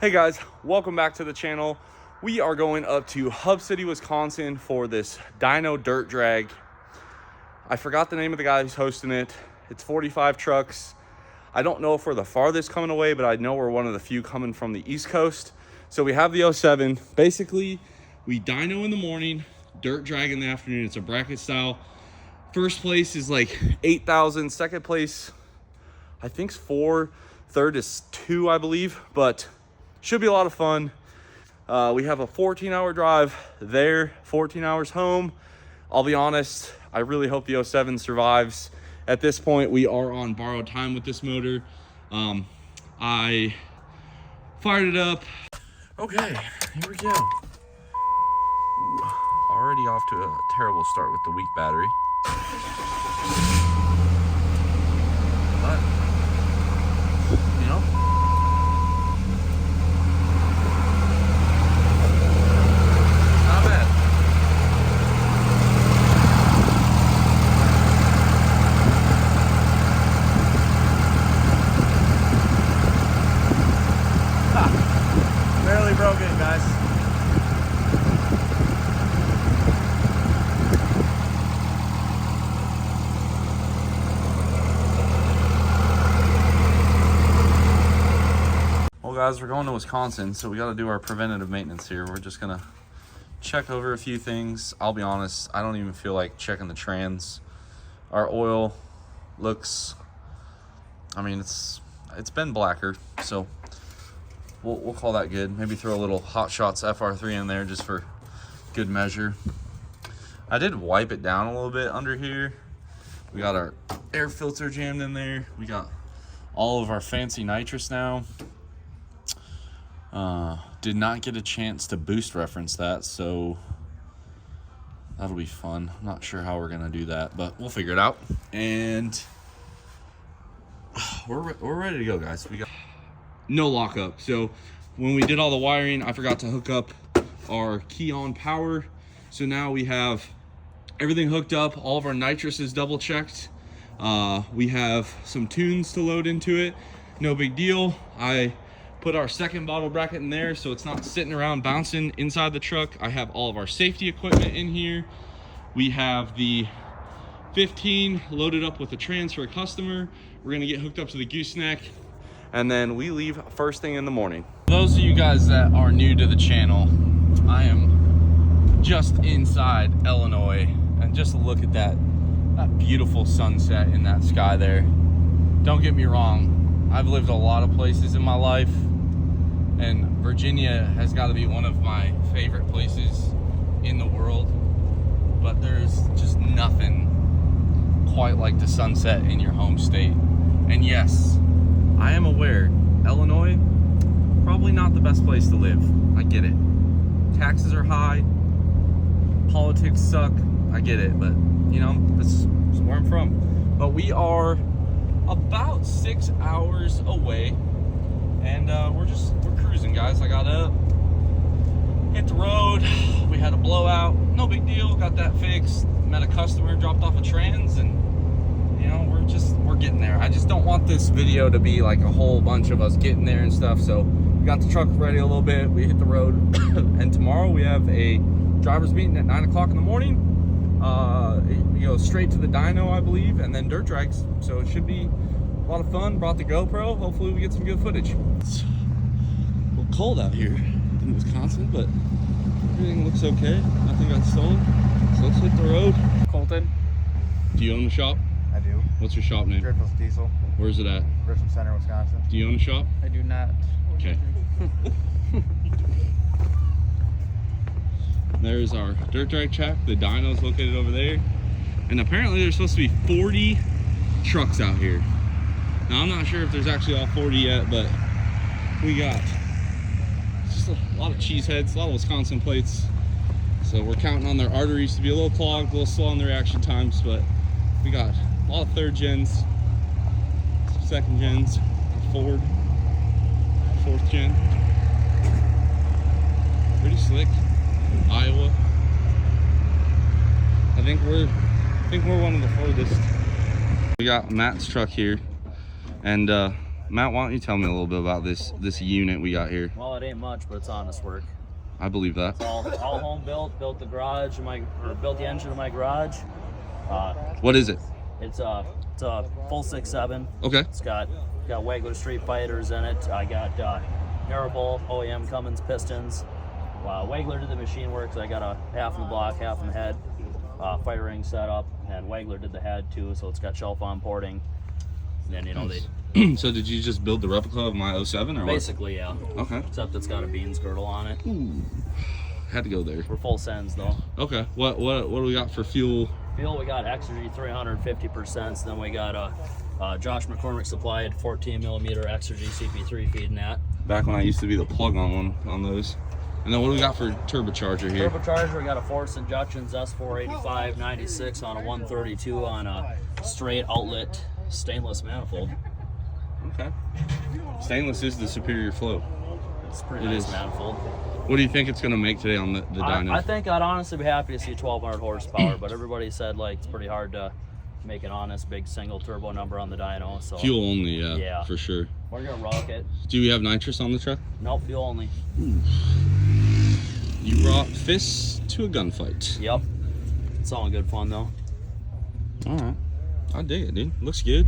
Hey guys, welcome back to the channel. We are going up to Hub City, Wisconsin for this Dyno dirt drag. I forgot the name of the guy who's hosting it. It's 45 trucks. I don't know if we're the farthest coming away, but I know we're one of the few coming from the East Coast. So we have the 07. Basically, we dyno in the morning, dirt drag in the afternoon. It's a bracket style. First place is like 8,000. Second place, I think, is 4. Third is 2, I believe, but should be a lot of fun. We have a 14-hour drive there, 14 hours home. I'll be honest, I really hope the 07 survives. At this point, we are on borrowed time with this motor. I fired it up. Okay, here we go. Ooh, already off to a terrible start with the weak battery. But, you know, not bad. Barely broke it, guys. Well guys, we're going to Wisconsin, so we got to do our preventative maintenance here. We're just gonna check over a few things. I'll be honest, I don't even feel like checking the trans. Our oil looks, I mean, it's been blacker, so we'll call that good. Maybe throw a little Hot Shots FR3 in there just for good measure. I did wipe it down a little bit under here. We got our air filter jammed in there. We got all of our fancy nitrous now. Did not get a chance to boost reference that, so that'll be fun. I'm not sure how we're gonna do that, but we'll figure it out. And we're ready to go, guys. We got no lockup. So when we did all the wiring, I forgot to hook up our key on power. So now we have everything hooked up. All of our nitrous is double checked. We have some tunes to load into it. No big deal. I put our second bottle bracket in there so it's not sitting around bouncing inside the truck. I have all of our safety equipment in here. We have the 15 loaded up with the trans for a customer. We're gonna get hooked up to the gooseneck, and then we leave first thing in the morning. Those of you guys that are new to the channel, I am just inside Illinois, and just look at that beautiful sunset in that sky there. Don't get me wrong, I've lived a lot of places in my life, and Virginia has got to be one of my favorite places in the world, but there's just nothing quite like the sunset in your home state. And yes, I am aware, Illinois, probably not the best place to live. I get it. Taxes are high, politics suck, I get it, but you know, that's where I'm from. But we are about 6 hours away, and we're cruising, guys. I got up, hit the road. We had a blowout, no big deal, got that fixed. Met a customer, dropped off a trans, and you know, we're getting there. I just don't want this video to be like a whole bunch of us getting there and stuff. So we got the truck ready a little bit, we hit the road. And tomorrow we have a driver's meeting at 9 o'clock in the morning. You go straight to the dyno, I believe, and then dirt drags. So it should be a lot of fun. Brought the GoPro. Hopefully we get some good footage. It's a little cold out here in Wisconsin, but everything looks okay. Nothing got stolen. So let's hit the road. Colton. Do you own the shop? I do. What's your shop name? Griffith's Diesel. Where's it at? Gresham Center, Wisconsin. Do you own a shop? I do not. Okay. There's our dirt drag track. The dyno's located over there. And apparently there's supposed to be 40 trucks out here. Now I'm not sure if there's actually all 40 yet, but we got just a lot of cheeseheads, a lot of Wisconsin plates. So we're counting on their arteries to be a little clogged, a little slow on the reaction times, but we got a lot of third gens, second gens, Ford, fourth gen. Pretty slick. Iowa. I think we're one of the furthest. We got Matt's truck here, and Matt, why don't you tell me a little bit about this unit we got here? Well, it ain't much, but it's honest work. I believe that. It's all home built. Built the garage built the engine in my garage. What is it? It's a full 6.7. Okay. It's got Wagler Street Fighters in it. I got Marable OEM Cummins pistons. Wagler did the machine work, so I got a half in the block, half in the head. Fire ring set up, and Wagler did the head too, so it's got shelf on porting. And then, you know, nice. So did you just build the replica of my 07 or basically, what? yeah. Okay. Except it's got a beans girdle on it. Ooh. Had to go there. We're full sends though. Okay. What do we got for fuel? Fuel, we got Exergy 350%. Then we got Josh McCormick supplied 14 millimeter Exergy CP3 feeding that. Back when I used to be the plug on those. And then what do we got for turbocharger here? Turbocharger, we got a Force Injections S485 96 on a 132 on a straight outlet stainless manifold. Okay. Stainless is the superior flow. It's a pretty nice manifold. What do you think it's going to make today on the dyno? I think I'd honestly be happy to see 1,200 horsepower, but everybody said like it's pretty hard to make an honest big single turbo number on the dyno. So fuel only, yeah, for sure. We're gonna rock it. Do we have nitrous on the truck? Nope, fuel only. Ooh. You brought fists to a gunfight. Yep. It's all in good fun though. All right, I dig it, dude. Looks good.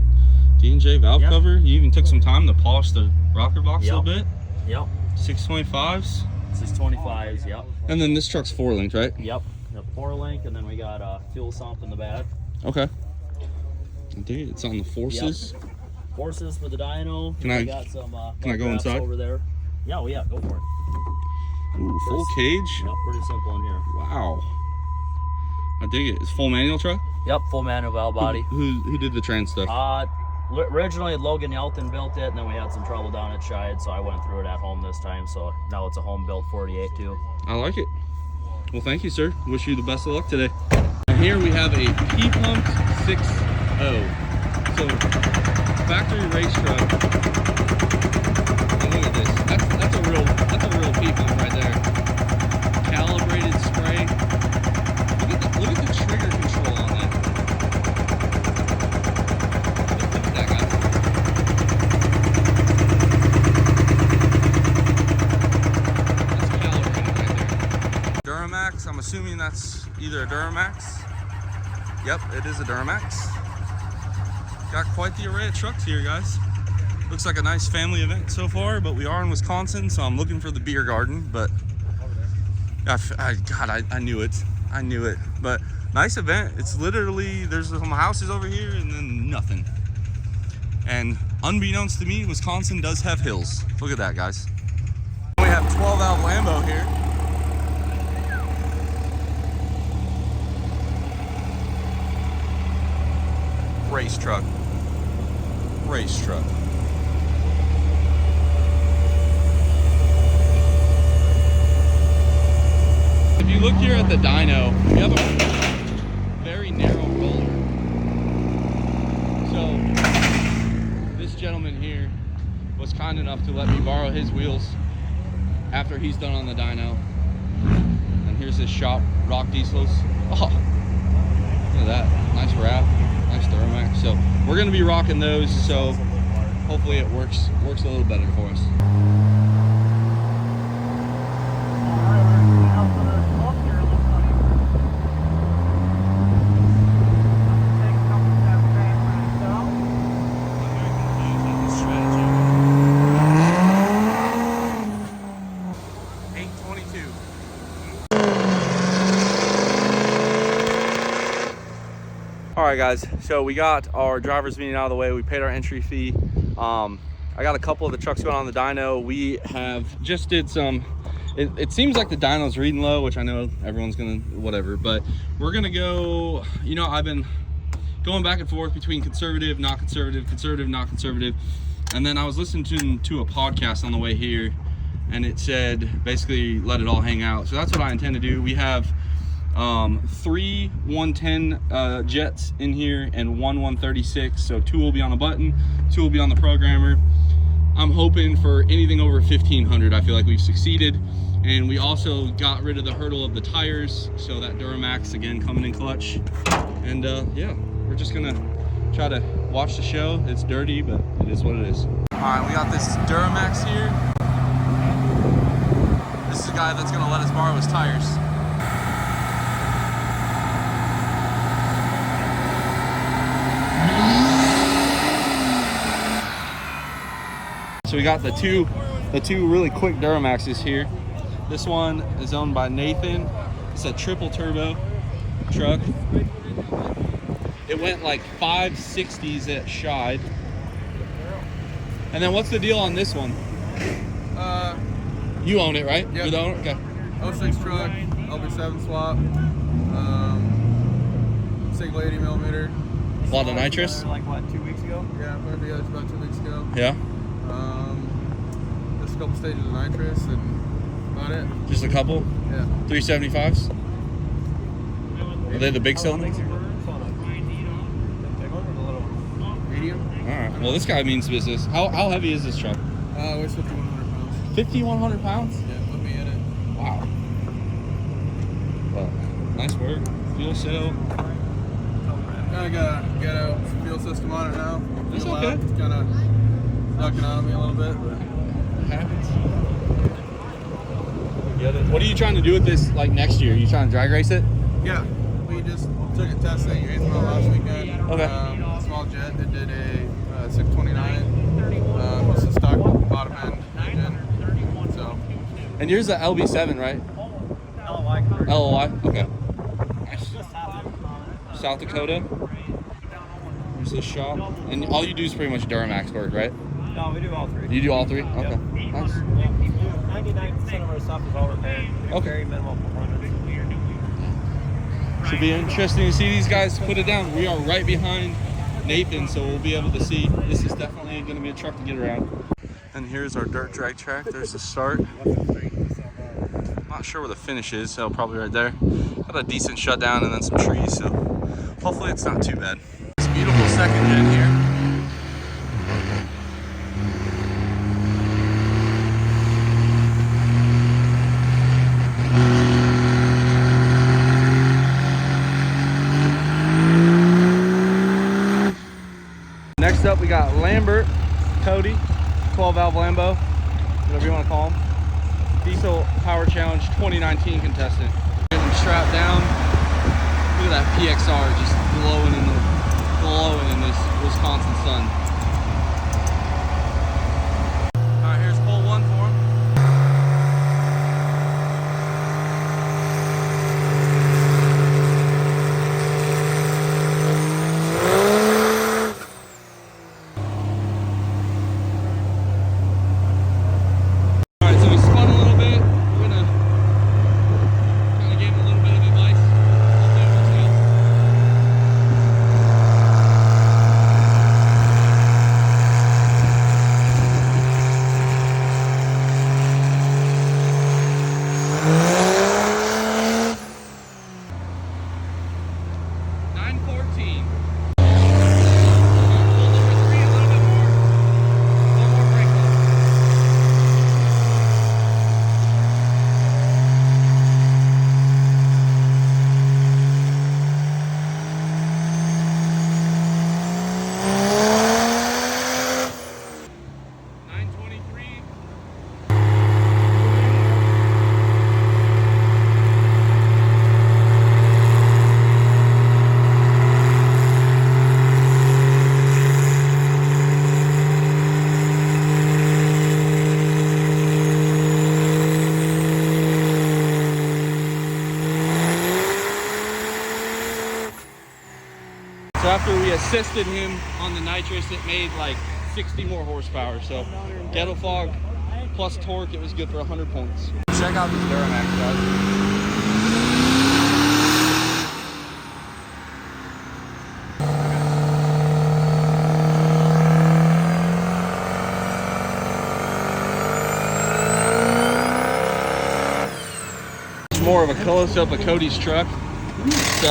D&J valve cover. You even took some time to polish the rocker box a little bit. Yep. 625s. 625s. Yep. And then this truck's 4-linked, right? Yep. 4-link, and then we got a fuel sump in the back. Okay. I dig it. It's on the Forces. Yep. Forces for the dyno. Can I go inside over there? Yeah, well, yeah, go for it. Ooh, full cage. Yep, pretty simple in here. Wow. I dig it. It's full manual truck. Yep, full manual valve body. Who did the trans stuff? Originally Logan Yelton built it, and then we had some trouble down at Shide, so I went through it at home this time. So now it's a home built 48 too. I like it. Well, thank you, sir. Wish you the best of luck today. And here we have a P-Pump 6.0. So factory race truck. And look at this. That's a real P-Pump right there. Calibrated spray. Look at the trigger control on that. Look at that guy. That's calibrated right there. Duramax. I'm assuming that's either a Duramax. Yep, it is a Duramax. Got quite the array of trucks here, guys. Looks like a nice family event so far, but we are in Wisconsin, so I'm looking for the beer garden. But I knew it. I knew it. But nice event. It's literally, there's some houses over here and then nothing. And unbeknownst to me, Wisconsin does have hills. Look at that, guys. We have 12-valve Lambo here. Race truck. Race truck. If you look here at the dyno, we have a very narrow roller. So this gentleman here was kind enough to let me borrow his wheels after he's done on the dyno. And here's his shop, Rock Diesels. Oh, look at that. Nice wrap. Nice Duramax. So we're gonna be rocking those, so hopefully it works a little better for us. All right, guys, so we got our driver's meeting out of the way. We paid our entry fee. I got a couple of the trucks going on the dyno. We have just did some, it seems like the dyno's reading low, which I know everyone's gonna, whatever, but we're gonna go, you know, I've been going back and forth between conservative, not conservative, conservative, not conservative. And then I was listening to a podcast on the way here, and it said, basically, let it all hang out. So that's what I intend to do. We have 3 110 jets in here and 1 136, so 2 will be on a button, 2 will be on the programmer. I'm hoping for anything over 1500. I feel like we've succeeded. And we also got rid of the hurdle of the tires, so that Duramax again coming in clutch. And yeah, we're just gonna try to watch the show. It's dirty, but it is what it is. All right, we got this Duramax here. This is the guy that's gonna let us borrow his tires. So we got the two really quick Duramaxes here. This one is owned by Nathan. It's a triple turbo truck. It went like 560s at Shide. And then what's the deal on this one? You own it, right? Yep. You're the owner? Okay. 06 truck, LB7 swap, single 80 millimeter. A lot of nitrous? Like what, 2 weeks ago? Yeah, maybe that was about 2 weeks ago. Yeah. Just a couple stages of nitrous and about it. Just a couple? Yeah. 375s? Are they the big cylinders? Medium? Alright. Well, this guy means business. How heavy is this truck? Weighs 5,100 pounds. 5,100 pounds? Yeah, put me in it. Wow. Well, nice work. Fuel cell. Kinda got a ghetto fuel system on it now. That's Fuel okay. out. It's kinda ducking on me a little bit, but It happens. Get it. What are you trying to do with this like next year? Are you trying to drag race it? yeah. We just took it testing 8th mile last weekend. Okay. Small jet. It did a 629. It's a stock bottom end engine. So. And yours is a LB7, right? LOY? Okay. Nice. South Dakota. There's this shop. And all you do is pretty much Duramax work, right? No, we do all three. You do all three? Okay. Nice. 99% of our stuff is all repaired. Okay. Very minimal performance. Should be interesting to see these guys put it down. We are right behind Nathan, so we'll be able to see. This is definitely going to be a truck to get around. And here's our dirt drag track. There's the start. Not sure where the finish is, so probably right there. Got a decent shutdown and then some trees, so hopefully it's not too bad. It's beautiful second gen here. Next up, we got Lambert, Cody, 12 valve Lambo, whatever you want to call him. Diesel Power Challenge 2019 contestant. Getting him strapped down. Look at that PXR just glowing in this Wisconsin sun. All right, here's pole one for him. So after we assisted him on the nitrous, it made like 60 more horsepower. So ghetto fog plus torque, it was good for 100 points. Check out this Duramax, guys. It's more of a close-up of Cody's truck. It's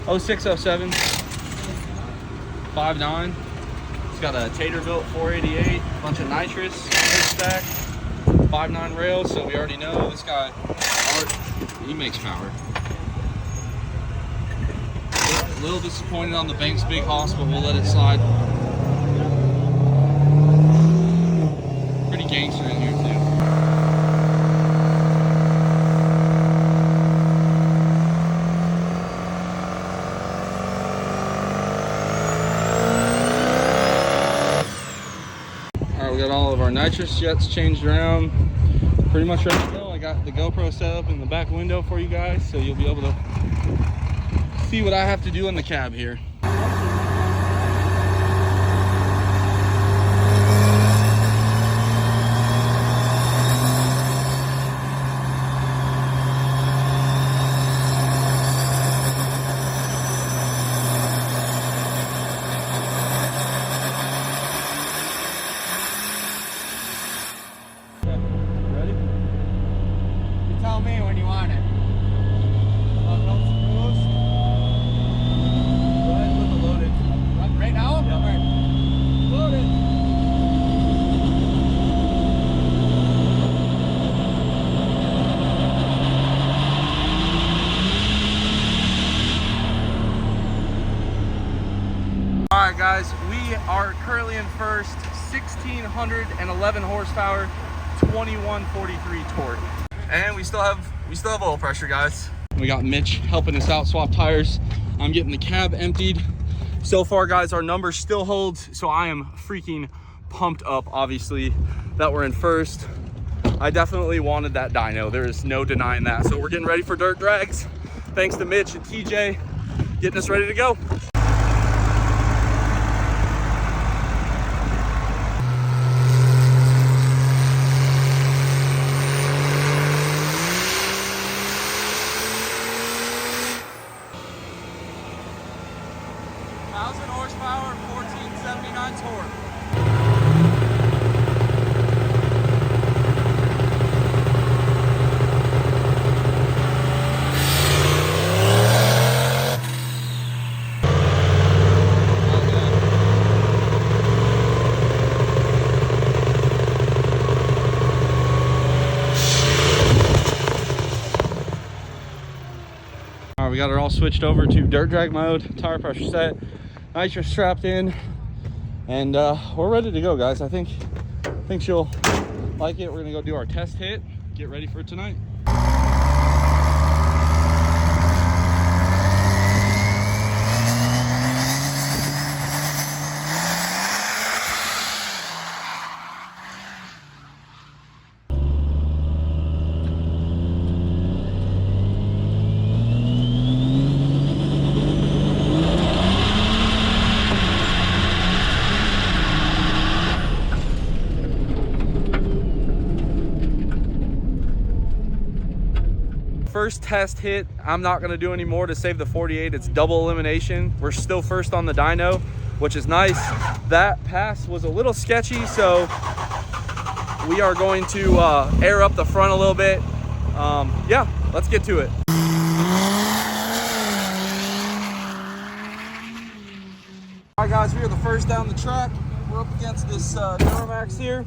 0607 5.9. It's got a Taterbilt 488, bunch of nitrous, stack, 5.9 rails. So we already know this guy, he makes power. little disappointed on the Banks Big Hoss, but we'll let it slide. Pretty gangster in here too. All right, we got all of our nitrous jets changed around. Pretty much ready to go. I got the GoPro set up in the back window for you guys, so you'll be able to see what I have to do in the cab here. Tell me when you want it. Go ahead and put the load in. Right now? Yep. All right. Load it. All right, guys, we are currently in first, 1,611 horsepower, 2143 torque. And we still have oil pressure, guys. We got Mitch helping us out swap tires. I'm getting the cab emptied. So far, guys, our numbers still hold, so I am freaking pumped up, obviously, that we're in first. I definitely wanted that dyno. There is no denying that. So we're getting ready for dirt drags. Thanks to Mitch and TJ getting us ready to go. Horsepower, 1479 torque. All right, we got her all switched over to dirt drag mode, tire pressure set, nitrous strapped in, and we're ready to go, guys. I think she'll like it. We're gonna go do our test hit, get ready for tonight. First test hit, I'm not gonna do any more to save the 48. It's double elimination. We're still first on the dyno, which is nice. That pass was a little sketchy, so we are going to air up the front a little bit. Yeah, let's get to it. All right, guys, we are the first down the track. We're up against this Duramax here,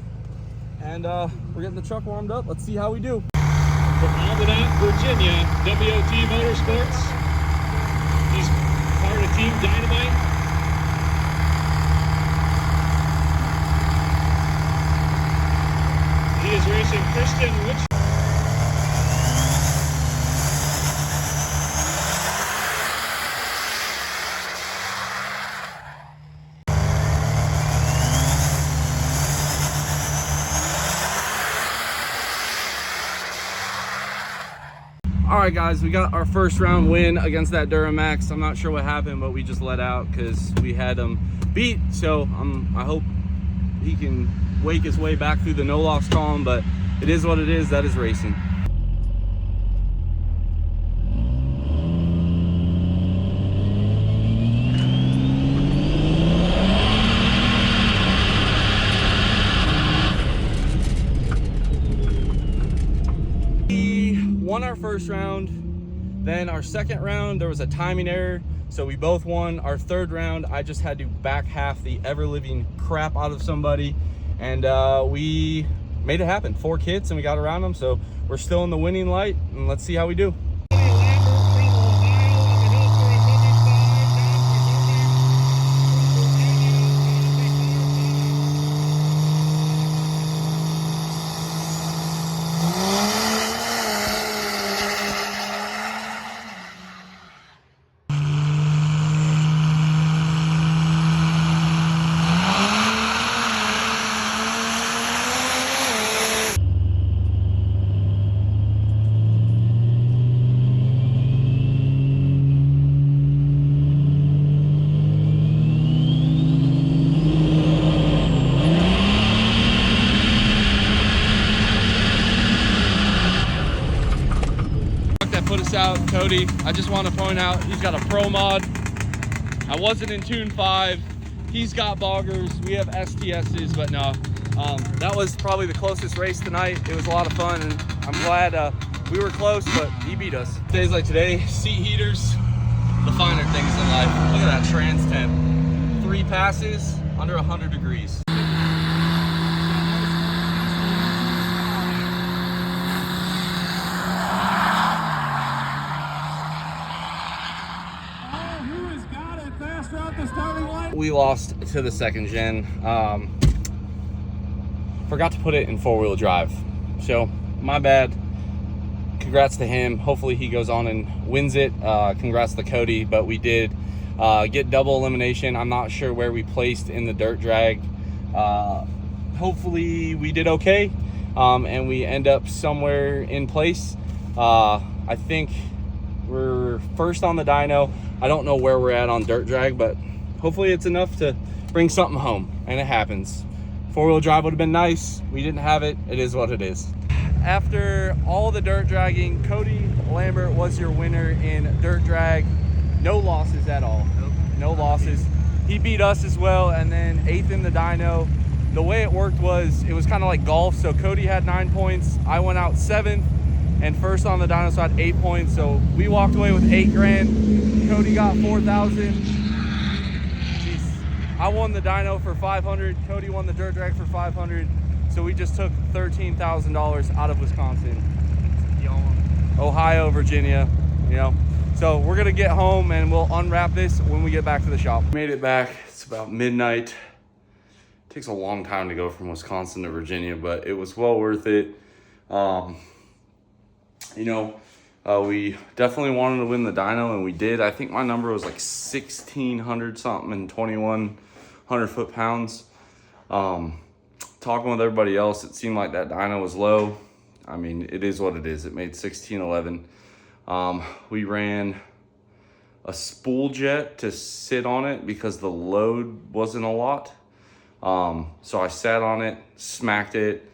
and we're getting the truck warmed up. Let's see how we do. From Almadant, Virginia, WOT Motorsports. He's part of Team Dynamite. He is racing Christian Witch. All right, guys, we got our first round win against that Duramax. I'm not sure what happened, but we just let out because we had him beat. So I hope he can wake his way back through the no loss column, but it is what it is. That is racing. Won our first round, then our second round there was a timing error, so we both won. Our third round I just had to back half the ever-living crap out of somebody, and we made it happen. 4 hits and we got around them, so we're still in the winning light, and let's see how we do. out Cody. I just want to point out he's got a pro mod. I wasn't in Tune 5. He's got boggers. We have STSs, but no. That was probably the closest race tonight. It was a lot of fun, and I'm glad we were close, but he beat us. Days like today, seat heaters, the finer things in life. Look at that trans temp. 3 passes, under 100 degrees. We lost to the second gen. Forgot to put it in 4-wheel drive. So, my bad. Congrats to him. Hopefully he goes on and wins it. Congrats to Cody, but we did get double elimination. I'm not sure where we placed in the dirt drag. Hopefully we did okay, and we end up somewhere in place. I think we're first on the dyno. I don't know where we're at on dirt drag, but hopefully it's enough to bring something home, and it happens. 4-wheel drive would have been nice. We didn't have it. It is what it is. After all the dirt dragging, Cody Lambert was your winner in dirt drag. No losses at all. No losses. He beat us as well, and then 8th in the dyno. The way it worked was, it was kind of like golf. So Cody had 9 points. I went out 7th, and first on the dyno, so I had 8 points. So we walked away with 8 grand. Cody got 4,000. I won the dyno for 500. Cody won the dirt drag for 500. So we just took $13,000 out of Wisconsin, Ohio, Virginia, you know. So we're gonna get home and we'll unwrap this when we get back to the shop. Made it back. It's about midnight. It takes a long time to go from Wisconsin to Virginia, but it was well worth it. You know, we definitely wanted to win the dyno, and we did. I think my number was like 1,600 something and 2,100 foot-pounds. Talking with everybody else, it seemed like that dyno was low. I mean, it is what it is. It made 1611. We ran a spool jet to sit on it because the load wasn't a lot. So I sat on it, smacked it.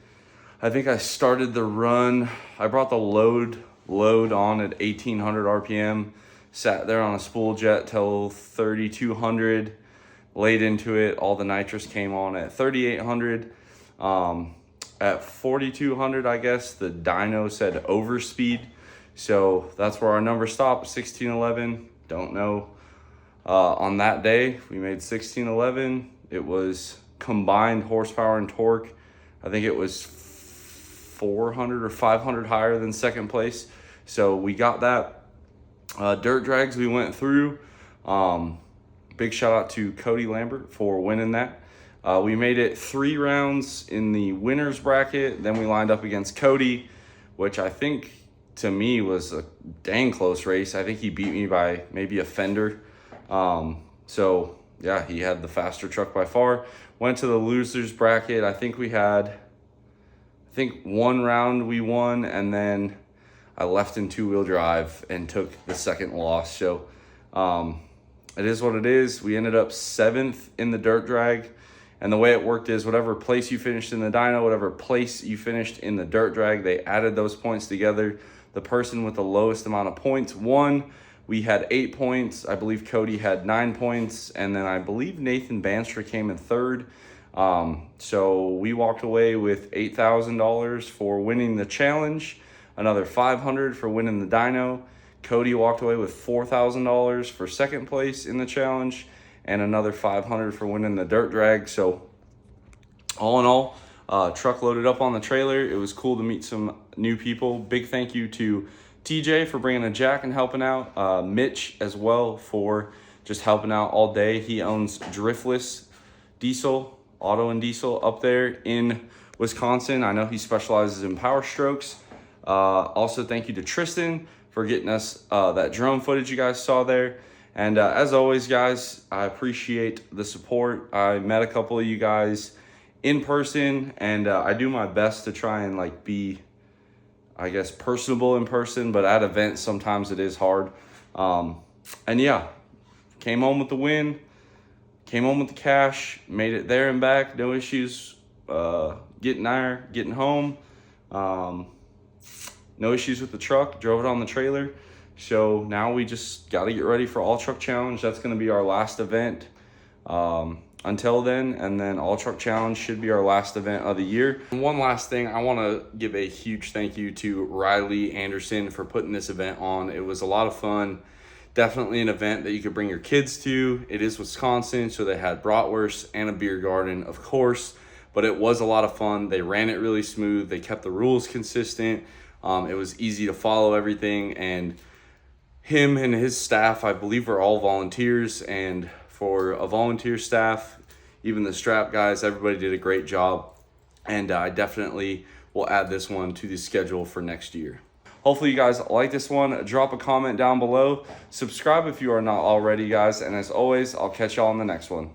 I think I started the run. I brought the load on at 1,800 RPM, sat there on a spool jet till 3,200, laid into it. All the nitrous came on at 3,800. At 4,200, I guess, the dyno said overspeed. So that's where our number stopped, 1611. Don't know. On that day, we made 1611. It was combined horsepower and torque. I think it was 400 or 500 higher than second place. So we got that. Dirt drags we went through. Big shout out to Cody Lambert for winning that. We made it 3 rounds in the winner's bracket. Then we lined up against Cody, which I think to me was a dang close race. I think he beat me by maybe a fender. So yeah, he had the faster truck by far. Went to the loser's bracket. I think we had, 1 round we won, and then I left in 2-wheel drive and took the second loss. So it is what it is. We ended up 7th in the dirt drag. And the way it worked is whatever place you finished in the dyno, whatever place you finished in the dirt drag, they added those points together. The person with the lowest amount of points won. We had 8 points. I believe Cody had 9 points. And then I believe Nathan Banstra came in 3rd. So we walked away with $8,000 for winning the challenge, another $500 for winning the dyno. Cody walked away with $4,000 for second place in the challenge, and another $500 for winning the dirt drag. So all in all, truck loaded up on the trailer. It was cool to meet some new people. Big thank you to TJ for bringing a jack and helping out. Mitch as well for just helping out all day. He owns Driftless Diesel, Auto and Diesel up there in Wisconsin. I know he specializes in power strokes. Also thank you to Tristan for getting us that drone footage you guys saw there. And as always, guys, I appreciate the support. I met a couple of you guys in person, and I do my best to try and like be, I guess, personable in person, but at events, sometimes it is hard. And yeah, came home with the win, came home with the cash, made it there and back, no issues getting there, getting home. No issues with the truck, drove it on the trailer. So now we just got to get ready for All Truck Challenge. That's going to be our last event until then, and then All Truck Challenge should be our last event of the year. And one last thing, I want to give a huge thank you to Riley Anderson for putting this event on. It was a lot of fun. Definitely an event that you could bring your kids to. It is Wisconsin, so they had bratwurst and a beer garden, of course, but it was a lot of fun. They ran it really smooth. They kept the rules consistent. It was easy to follow everything, and him and his staff, I believe, are all volunteers, and for a volunteer staff, even the strap guys, everybody did a great job, and I definitely will add this one to the schedule for next year. Hopefully you guys like this one. Drop a comment down below. Subscribe if you are not already, guys, and as always, I'll catch y'all on the next one.